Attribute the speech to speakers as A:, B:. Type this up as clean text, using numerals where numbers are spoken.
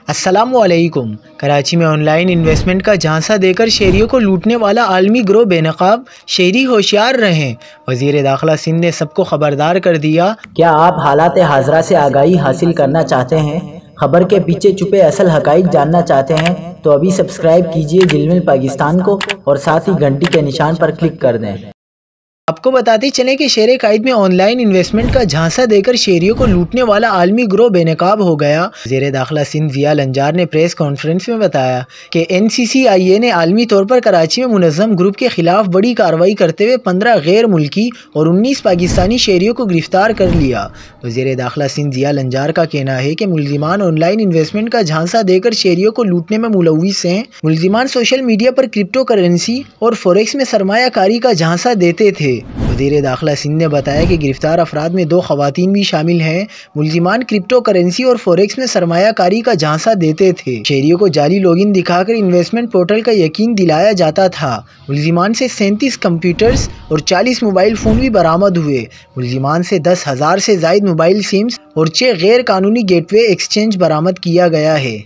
A: अस्सलामुअलैकुम। कराची में online investment का झांसा देकर शहरियों को लूटने वाला आलमी गिरोह बेनकाब, शहरी होशियार रहें। वज़ीर दाखिला सिंध ने सबको खबरदार कर दिया।
B: क्या आप हालात हाजरा से आगाही हासिल करना चाहते हैं? खबर के पीछे छुपे असल हकाइक जानना चाहते हैं तो अभी सब्सक्राइब कीजिए जिलमिल पाकिस्तान को और साथ ही घंटी के निशान पर क्लिक कर दें।
A: आपको बताते चलें कि शहर कायद में ऑनलाइन इन्वेस्टमेंट का झांसा देकर शहरियों को लूटने वाला आलमी गिरोह बेनकाब हो गया। वज़ीर दाखिला सिंध ज़िया लंजार ने प्रेस कॉन्फ्रेंस में बताया कि NCCIA ने आलमी तौर पर कराची में मुनज़्ज़म ग्रुप के खिलाफ बड़ी कार्रवाई करते हुए 15 गैर मुल्की और 19 पाकिस्तानी शहरियों को गिरफ्तार कर लिया। वज़ीर दाखिला सिंध ज़िया लंजार का कहना है कि मुलजिमान ऑनलाइन इन्वेस्टमेंट का झांसा देकर शहरियों को लूटने में मुलव्विस हैं। मुलजिमान सोशल मीडिया पर क्रिप्टो करेंसी और फॉरेक्स में सरमायाकारी का झांसा देते थे। वज़ीर दाखिला सिंध ने बताया कि गिरफ्तार अफराद में 2 खवातीन भी शामिल हैं। मुलजिमान क्रिप्टो करेंसी और फॉरेक्स में सरमायाकारी का झांसा देते थे। शहरियों को जाली लॉगिन दिखाकर इन्वेस्टमेंट पोर्टल का यकीन दिलाया जाता था। मुलजिमान से 37 कंप्यूटर्स और 40 मोबाइल फ़ोन भी बरामद हुए। मुलजिमान से 10,000 से ज़ायद मोबाइल सिम्स और 6 गैर कानूनी गेटवे एक्सचेंज बरामद किया गया है।